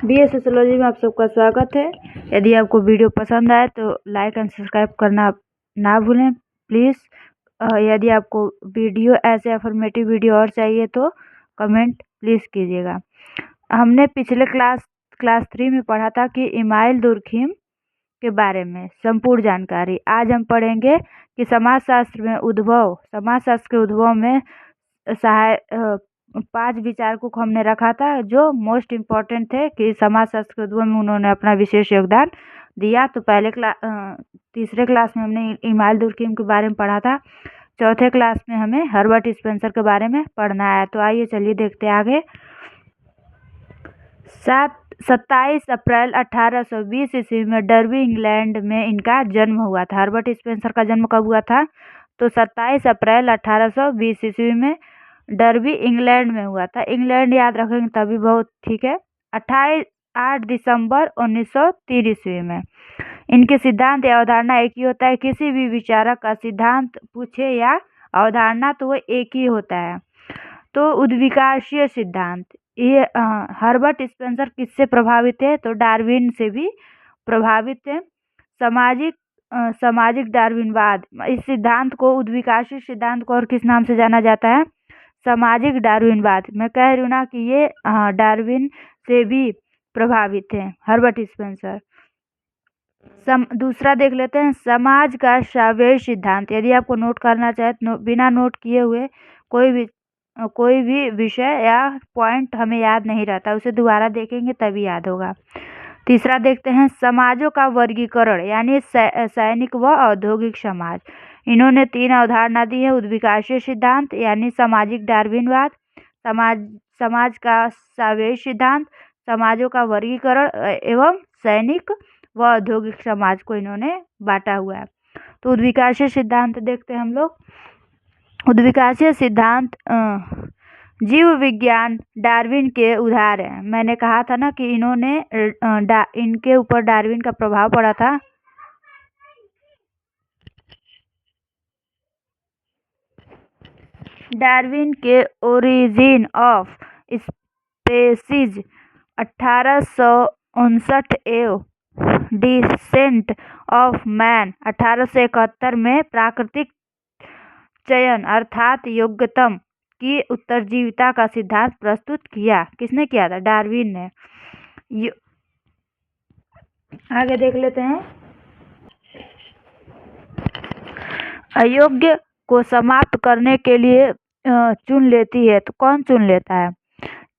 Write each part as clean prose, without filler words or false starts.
BA sociology में आप सबका स्वागत है। यदि आपको वीडियो पसंद आए तो लाइक एंड सब्सक्राइब करना ना भूलें प्लीज़। यदि आपको वीडियो ऐसे अफर्मेटिव वीडियो और चाहिए तो कमेंट प्लीज़ कीजिएगा। हमने पिछले क्लास 3 में पढ़ा था कि इमाइल दुर्खिम के बारे में संपूर्ण जानकारी। आज हम पढ़ेंगे कि समाजशास्त्र के उद्भव में 5 विचारकों को हमने रखा था जो मोस्ट इम्पोर्टेंट थे कि समाजशास्त्र के उद्भव में उन्होंने अपना विशेष योगदान दिया। तो तीसरे क्लास में हमने इमाइल दुर्खिम के बारे में पढ़ा था। चौथे क्लास में हमें हर्बर्ट स्पेंसर के बारे में पढ़ना है। तो आइए चलिए देखते हैं आगे। 27 अप्रैल 1820 ईस्वी में डर्बी इंग्लैंड में इनका जन्म हुआ था। हर्बर्ट स्पेंसर का जन्म कब हुआ था? तो 27 अप्रैल 1820 ईस्वी में डर्बी इंग्लैंड में हुआ था। इंग्लैंड याद रखेंगे तभी बहुत ठीक है। 8 दिसंबर 1930 ईस्वी में। इनके सिद्धांत या अवधारणा एक ही होता है। किसी भी विचारक का सिद्धांत पूछे या अवधारणा तो वो एक ही होता है। तो उद्विकाशीय सिद्धांत, ये हर्बर्ट स्पेंसर किससे प्रभावित है? तो डार्विन से भी प्रभावित है। सामाजिक डार्विनवाद, इस सिद्धांत को, उद्विकाशीय सिद्धांत को और किस नाम से जाना जाता है? सामाजिक डार्विनवाद। मैं कह रही हूँ ना कि ये डार्विन से भी प्रभावित है हर्बर्ट स्पेंसर। दूसरा देख लेते हैं, समाज का सापेक्ष सिद्धांत। यदि आपको नोट करना चाहे तो बिना नोट किए हुए कोई भी विषय या पॉइंट हमें याद नहीं रहता, उसे दोबारा देखेंगे तभी याद होगा। तीसरा देखते हैं, समाजों का वर्गीकरण, यानी सैनिक व औद्योगिक समाज। इन्होंने 3 अवधारणा दी है। उद्विकाशीय सिद्धांत यानी सामाजिक डार्विनवाद, समाज का सापेक्ष सिद्धांत, समाजों का वर्गीकरण एवं सैनिक व औद्योगिक समाज को इन्होंने बांटा हुआ है। तो उद्विकाशीय सिद्धांत देखते हैं हम लोग। उद्विकाशीय सिद्धांत जीव विज्ञान डार्विन के उदाहरण है। मैंने कहा था ना कि इन्होंने इनके ऊपर डार्विन का प्रभाव पड़ा था। डार्विन के ओरिजिन ऑफ स्पेसीज 1859 एवं डिसेंट ऑफ मैन 1871 में प्राकृतिक चयन अर्थात योग्यतम की उत्तरजीविता का सिद्धांत प्रस्तुत किया। किसने किया था? डार्विन ने। आगे देख लेते हैं, अयोग्य को समाप्त करने के लिए चुन लेती है। तो कौन चुन लेता है?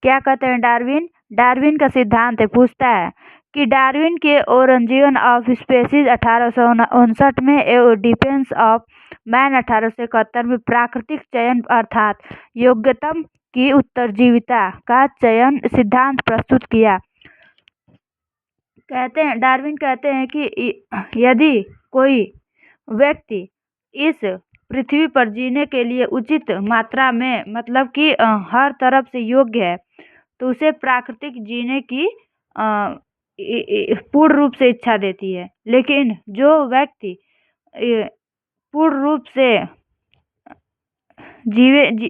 क्या कहते हैं डार्विन? डार्विन का सिद्धांत है, पूछता है कि डार्विन के ओरिजिन ऑफ स्पेसीज 1859 में एवं डिफेंस ऑफ मैन 1871 में प्राकृतिक चयन अर्थात योग्यतम की उत्तरजीविता का चयन सिद्धांत प्रस्तुत किया। कहते हैं, डार्विन कहते हैं कि यदि कोई व्यक्ति इस पृथ्वी पर जीने के लिए उचित मात्रा में, मतलब कि हर तरफ से योग्य है, तो उसे प्राकृतिक जीने की पूर्ण रूप से इच्छा देती है। लेकिन जो व्यक्ति पूर्ण रूप से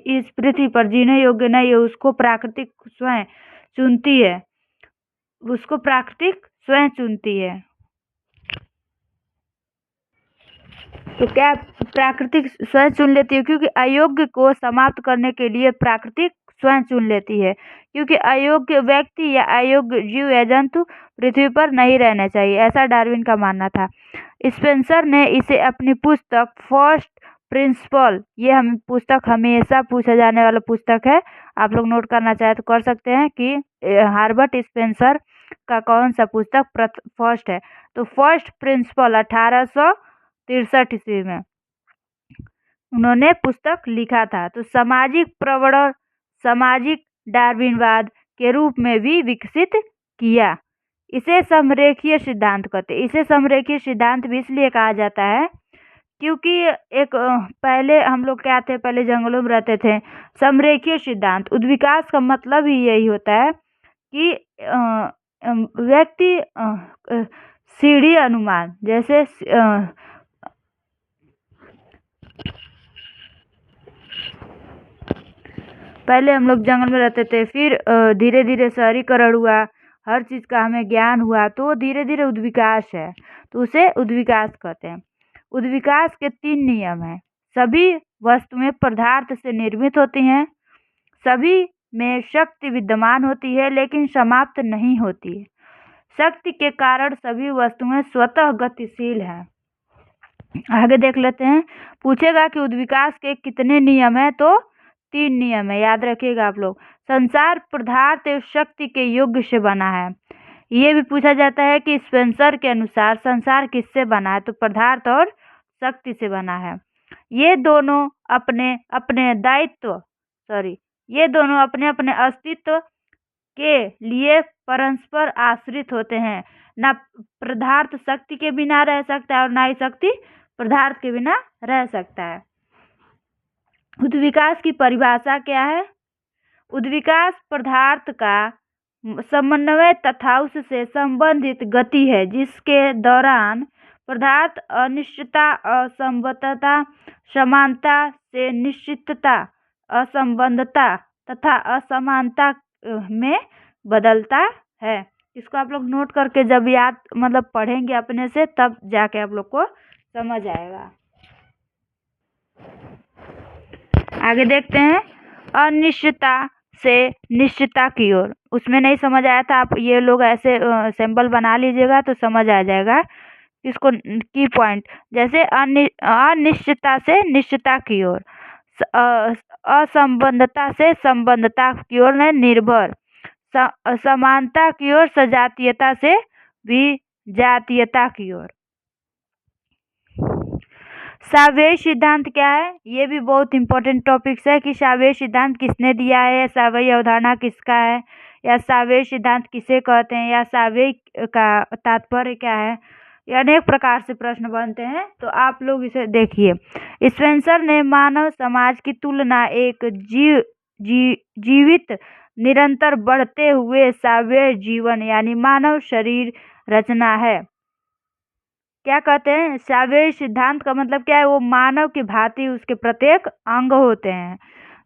इस पृथ्वी पर जीने योग्य नहीं है, उसको प्राकृतिक स्वयं चुनती है। तो क्या प्राकृतिक स्वयं चुन लेती है? क्योंकि अयोग्य को समाप्त करने के लिए प्राकृतिक स्वयं चुन लेती है, क्योंकि अयोग्य व्यक्ति या अयोग्य जीव या जंतु पृथ्वी पर नहीं रहना चाहिए, ऐसा डार्विन का मानना था। स्पेंसर ने इसे अपनी पुस्तक फर्स्ट प्रिंसिपल, ये पुस्तक हमेशा पूछा जाने वाला पुस्तक है, आप लोग नोट करना चाहे तो कर सकते हैं कि हर्बर्ट स्पेंसर का कौन सा पुस्तक फर्स्ट है। तो फर्स्ट प्रिंसिपल 1863 ईस्वी में उन्होंने पुस्तक लिखा था। तो सामाजिक डार्विनवाद के रूप में भी विकसित किया। इसे समरेखीय सिद्धांत कहते हैं। इसे समरेखीय सिद्धांत भी इसलिए कहा जाता है क्योंकि एक पहले हम लोग क्या थे, पहले जंगलों में रहते थे। समरेखीय सिद्धांत, उद्विकास का मतलब ही यही होता है कि व्यक्ति सीढ़ी अनुमान, जैसे पहले हम लोग जंगल में रहते थे, फिर धीरे धीरे शहरीकरण हुआ, हर चीज़ का हमें ज्ञान हुआ तो धीरे धीरे उद्विकास है, तो उसे उद्विकास कहते हैं। उद्विकास के 3 नियम हैं। सभी वस्तुएं पदार्थ से निर्मित होती हैं, सभी में शक्ति विद्यमान होती है लेकिन समाप्त नहीं होती है, शक्ति के कारण सभी वस्तुएं स्वतः गतिशील हैं। आगे देख लेते हैं। पूछेगा कि उद्विकास के कितने नियम है, तो 3 नियम है, याद रखिएगा आप लोग। संसार पदार्थ एवं शक्ति के योग से बना है। ये भी पूछा जाता है कि स्पेंसर के अनुसार संसार किससे बना है, तो पदार्थ और शक्ति से बना है। ये दोनों अपने अपने अस्तित्व के लिए परस्पर आश्रित होते हैं। ना पदार्थ शक्ति के बिना रह सकता है और ना ही शक्ति पदार्थ के बिना रह सकता है। उद्विकास की परिभाषा क्या है? उद्विकास पदार्थ का समन्वय तथा उससे संबंधित गति है जिसके दौरान पदार्थ अनिश्चितता, असंबद्धता, समानता से निश्चितता, असंबद्धता तथा असमानता में बदलता है। इसको आप लोग नोट करके जब याद पढ़ेंगे अपने से, तब जाके आप लोग को समझ आएगा। आगे देखते हैं। अनिश्चितता से निश्चितता की ओर, उसमें नहीं समझ आया था, आप ये लोग ऐसे सिंबल बना लीजिएगा तो समझ आ जाएगा। इसको की पॉइंट, जैसे अनिश्चितता से निश्चितता की ओर, असंबद्धता से संबद्धता की ओर निर्भर, समानता की ओर सजातीयता से विजातीयता की ओर। सावेय सिद्धांत क्या है? ये भी बहुत इंपॉर्टेंट टॉपिक्स है कि सावेय सिद्धांत किसने दिया है, सावेय अवधारणा किसका है, या सावेय सिद्धांत किसे कहते हैं, या सावेय का तात्पर्य क्या है। ये अनेक प्रकार से प्रश्न बनते हैं, तो आप लोग इसे देखिए। स्पेंसर ने मानव समाज की तुलना एक जीवित निरंतर बढ़ते हुए सावेय जीवन यानी मानव शरीर रचना है। क्या कहते हैं? सावेय सिद्धांत का मतलब क्या है? वो मानव की भांति उसके प्रत्येक अंग होते हैं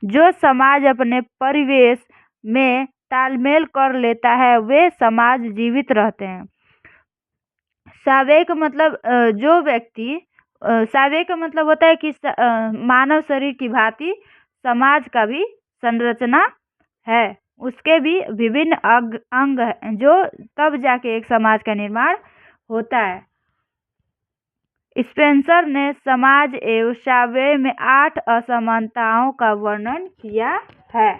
जो समाज अपने परिवेश में तालमेल कर लेता है, वे समाज जीवित रहते हैं। सावेय का मतलब जो व्यक्ति, सावेय का मतलब होता है कि मानव शरीर की भांति समाज का भी संरचना है, उसके भी विभिन्न अंग हैं जो तब जाके एक समाज का निर्माण होता है। स्पेंसर ने समाज एवं सावेय में 8 असमानताओं का वर्णन किया है।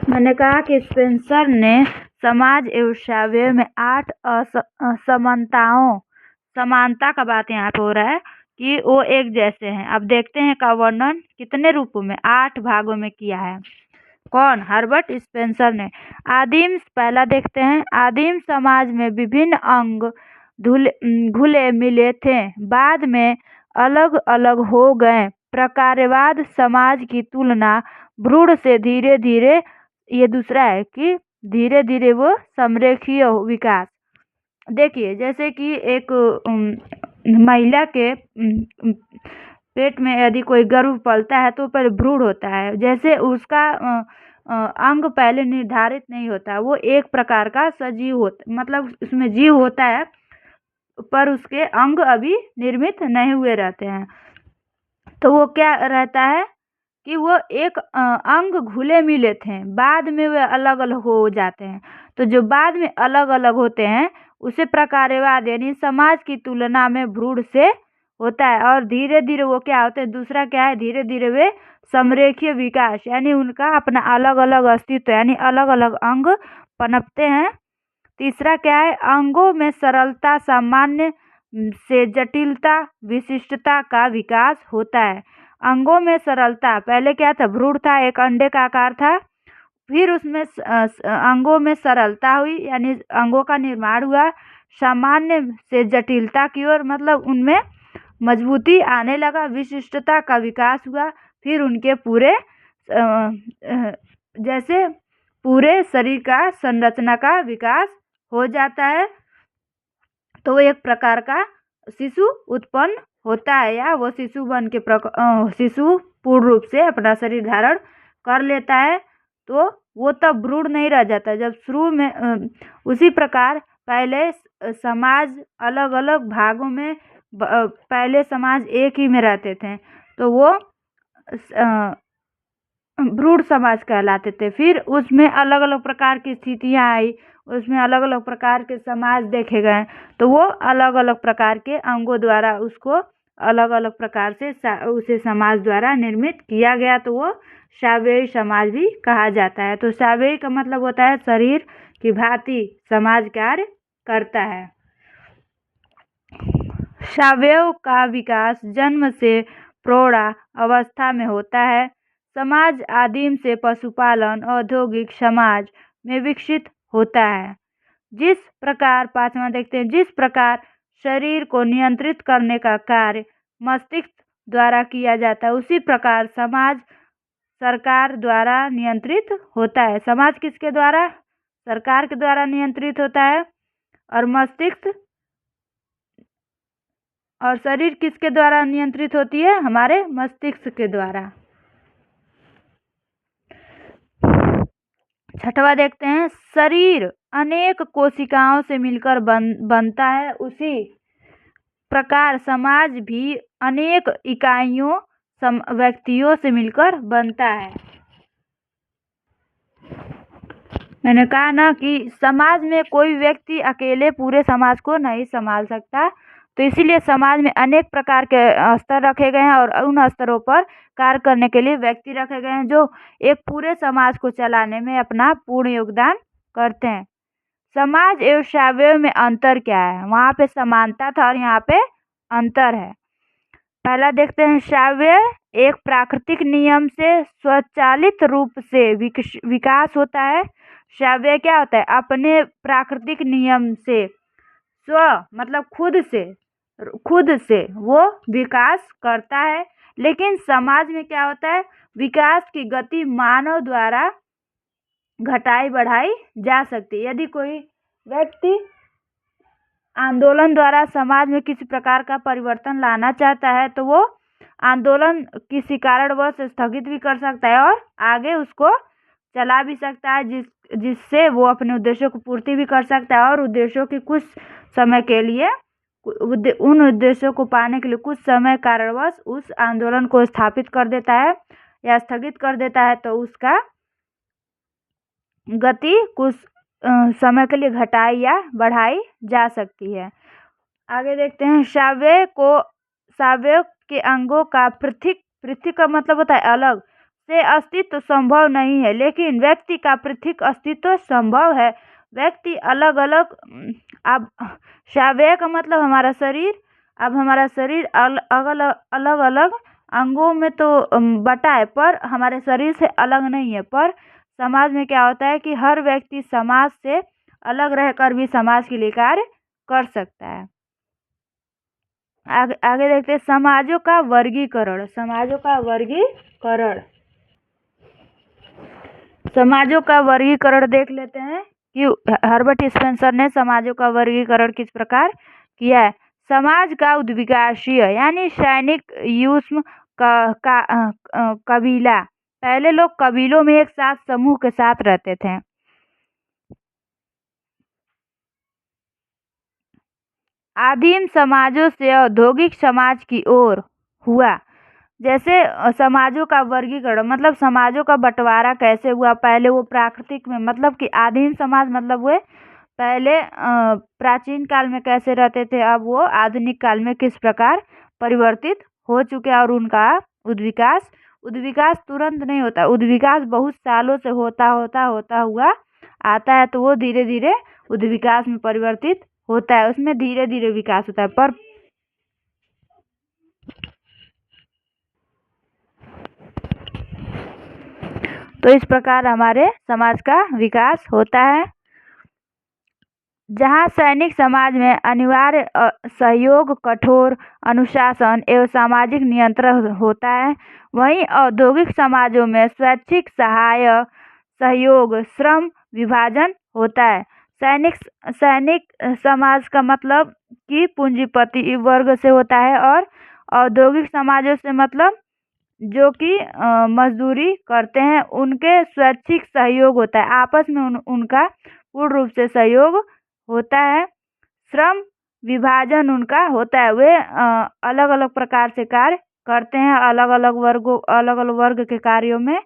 मैंने कहा कि स्पेंसर ने समाज एवं सावेय में 8 असमानताओं, समानता का बात यहाँ पे हो रहा है कि वो एक जैसे हैं। अब देखते हैं का वर्णन कितने रूपों में, 8 भागों में किया है। कौन? हर्बर्ट स्पेंसर ने। पहला देखते हैं। आदिम समाज में विभिन्न अंग घुले मिले थे, बाद में अलग अलग हो गए। प्रकारवाद समाज की तुलना भ्रूण से धीरे धीरे, ये दूसरा है कि धीरे धीरे वो समरेखीय विकास। देखिए जैसे कि एक महिला के पेट में यदि कोई गर्भ पलता है तो पहले भ्रूण होता है, जैसे उसका अंग पहले निर्धारित नहीं होता, वो एक प्रकार का सजीव होता, मतलब उसमें जीव होता है पर उसके अंग अभी निर्मित नहीं हुए रहते हैं। तो वो क्या रहता है कि वो एक अंग घुले मिले थे, बाद में वे अलग अलग हो जाते हैं। तो जो बाद में अलग अलग होते हैं उसे प्रकारवाद यानी समाज की तुलना में भ्रूण से होता है, और धीरे धीरे वो क्या होते हैं, दूसरा क्या है, धीरे धीरे वे समरेखीय विकास यानी उनका अपना अलग अलग अस्तित्व यानी अलग अलग अंग पनपते हैं। तीसरा क्या है, अंगों में सरलता, सामान्य से जटिलता, विशिष्टता का विकास होता है। अंगों में सरलता, पहले क्या था, भ्रूण था, एक अंडे का आकार था, फिर उसमें अंगों में सरलता हुई यानी अंगों का निर्माण हुआ। सामान्य से जटिलता की ओर, मतलब उनमें मजबूती आने लगा। विशिष्टता का विकास हुआ, फिर उनके पूरे जैसे पूरे शरीर का संरचना का विकास हो जाता है, तो वो एक प्रकार का शिशु उत्पन्न होता है, या वो शिशु बन के शिशु पूर्ण रूप से अपना शरीर धारण कर लेता है तो वो तब भ्रूण नहीं रह जाता। जब शुरू में उसी प्रकार पहले समाज अलग अलग भागों में पहले समाज एक ही में रहते थे तो वो भ्रूण समाज कहलाते थे। फिर उसमें अलग अलग प्रकार की स्थितियां आई, उसमें अलग अलग प्रकार के समाज देखे गए तो वो अलग अलग प्रकार के अंगों द्वारा उसको अलग अलग प्रकार से उसे समाज द्वारा निर्मित किया गया तो वो सावयवी समाज भी कहा जाता है। तो सावयवी का मतलब होता है शरीर की भांति समाज कार्य करता है। सावयव का विकास जन्म से प्रौढ़ा अवस्था में होता है। समाज आदिम से पशुपालन औद्योगिक समाज में विकसित होता है। जिस प्रकार 5वां देखते हैं, जिस प्रकार शरीर को नियंत्रित करने का कार्य मस्तिष्क द्वारा किया जाता है उसी प्रकार समाज सरकार द्वारा नियंत्रित होता है। समाज किसके द्वारा? सरकार के द्वारा नियंत्रित होता है। और मस्तिष्क और शरीर किसके द्वारा नियंत्रित होती है? हमारे मस्तिष्क के द्वारा। 6वां देखते हैं, शरीर अनेक कोशिकाओं से मिलकर बनता है उसी प्रकार समाज भी अनेक इकाइयों व्यक्तियों से मिलकर बनता है। मैंने कहा ना कि समाज में कोई व्यक्ति अकेले पूरे समाज को नहीं संभाल सकता तो इसीलिए समाज में अनेक प्रकार के स्तर रखे गए हैं और उन स्तरों पर कार्य करने के लिए व्यक्ति रखे गए हैं जो एक पूरे समाज को चलाने में अपना पूर्ण योगदान करते हैं। समाज एवं सावयव में अंतर क्या है? वहाँ पे समानता था और यहाँ पे अंतर है। पहला देखते हैं, सावयव एक प्राकृतिक नियम से स्वचालित रूप से विकास होता है। सावयव क्या होता है? अपने प्राकृतिक नियम से, स्व मतलब खुद से वो विकास करता है। लेकिन समाज में क्या होता है? विकास की गति मानव द्वारा घटाई बढ़ाई जा सकती है। यदि कोई व्यक्ति आंदोलन द्वारा समाज में किसी प्रकार का परिवर्तन लाना चाहता है तो वो आंदोलन किसी कारणवश स्थगित भी कर सकता है और आगे उसको चला भी सकता है जिससे वो अपने उद्देश्यों को पूर्ति भी कर सकता है और उद्देश्यों की कुछ समय के लिए उन उद्देश्यों को पाने के लिए कुछ समय कारणवश उस आंदोलन को स्थापित कर देता है या स्थगित कर देता है तो उसका गति कुछ समय के लिए घटाई या बढ़ाई जा सकती है। आगे देखते हैं, सावयव के अंगों का पृथक का मतलब होता है अलग से अस्तित्व संभव नहीं है, लेकिन व्यक्ति का पृथक अस्तित्व संभव है। व्यक्ति अलग अलग, अब सावयव का मतलब हमारा शरीर, अब हमारा शरीर अलग अलग अंगों में तो बटा है पर हमारे शरीर से अलग नहीं है। पर समाज में क्या होता है कि हर व्यक्ति समाज से अलग रहकर भी समाज के लिए कार्य कर सकता है। आगे देखते हैं, समाजों का वर्गीकरण। समाजों का वर्गीकरण देख लेते हैं कि हर्बर्ट स्पेंसर ने समाजों का वर्गीकरण किस प्रकार किया है। समाज का उद्विकासीय यानी सैनिक युष्म कबीला। पहले लोग कबीलों में एक साथ समूह के साथ रहते थे। आदिम समाजों से औद्योगिक समाज की ओर हुआ। जैसे समाजों का वर्गीकरण मतलब समाजों का बंटवारा कैसे हुआ। पहले वो प्राकृतिक में मतलब कि आदिम समाज मतलब वो पहले प्राचीन काल में कैसे रहते थे, अब वो आधुनिक काल में किस प्रकार परिवर्तित हो चुके हैं। और उनका उद्विकास तुरंत नहीं होता, उद्विकास बहुत सालों से होता हुआ आता है तो वो धीरे धीरे उद्विकास में परिवर्तित होता है, उसमें धीरे धीरे विकास होता है। पर तो इस प्रकार हमारे समाज का विकास होता है। जहाँ सैनिक समाज में अनिवार्य सहयोग, कठोर अनुशासन एवं सामाजिक नियंत्रण होता है, वहीं औद्योगिक समाजों में स्वैच्छिक सहयोग, श्रम विभाजन होता है। सैनिक समाज का मतलब कि पूंजीपति वर्ग से होता है और औद्योगिक समाजों से मतलब जो कि मजदूरी करते हैं उनके स्वैच्छिक सहयोग होता है, आपस में उनका पूर्ण रूप से सहयोग होता है। श्रम विभाजन उनका होता है, वे अलग अलग प्रकार से कार्य करते हैं अलग अलग वर्ग के कार्यों में,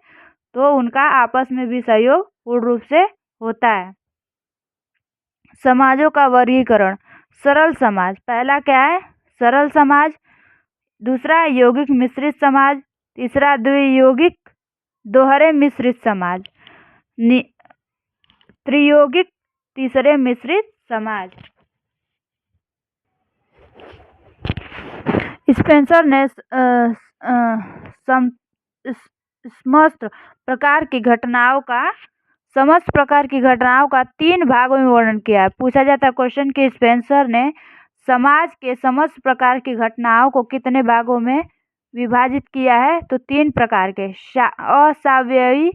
तो उनका आपस में भी सहयोग पूर्ण रूप से होता है। समाजों का वर्गीकरण। सरल समाज, पहला क्या है? सरल समाज। दूसरा यौगिक मिश्रित समाज। तीसरा द्वियौगिक दोहरे मिश्रित समाज। त्रियौगिक तीसरे मिश्रित समाज। स्पेंसर ने समस्त प्रकार की घटनाओं का 3 भागों में वर्णन किया है। पूछा जाता है क्वेश्चन कि स्पेंसर ने समाज के समस्त प्रकार की घटनाओं को कितने भागों में विभाजित किया है? तो 3 प्रकार के, असावयवी,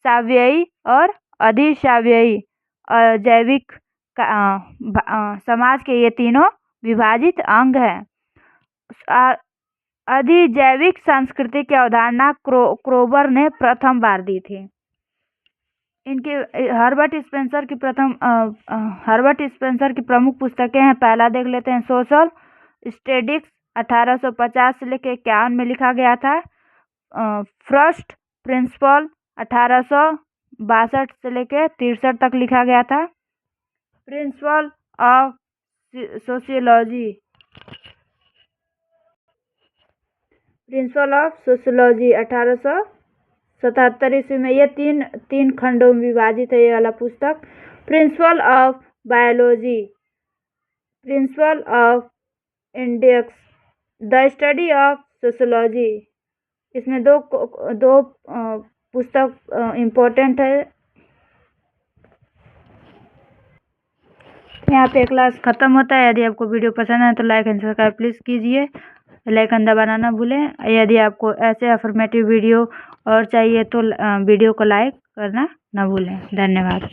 सावयवी और अधिसावयवी जैविक समाज के ये तीनों विभाजित अंग हैं। अधिजैविक संस्कृति की अवधारणा क्रोबर ने प्रथम बार दी थी। इनके हर्बर्ट स्पेंसर की प्रमुख पुस्तकें हैं। पहला देख लेते हैं, सोशल स्टडीज 1850 से लेकर 51 में लिखा गया था। फर्स्ट प्रिंसिपल 1862 से लेकर 63 तक लिखा गया था। प्रिंसिपल ऑफ सोशियोलॉजी 1877 ईस्वी में, ये तीन खंडों में विभाजित है ये वाला पुस्तक। Principle of biology, principle of index, the study of sociology. इसमें दो पुस्तक इम्पोर्टेंट है। यहाँ पे क्लास खत्म होता है। यदि आपको वीडियो पसंद है तो लाइक एंड सब्सक्राइब प्लीज़ कीजिए, बेल आइकन दबाना ना भूलें। यदि आपको ऐसे अफर्मेटिव वीडियो और चाहिए तो वीडियो को लाइक करना ना भूलें। धन्यवाद।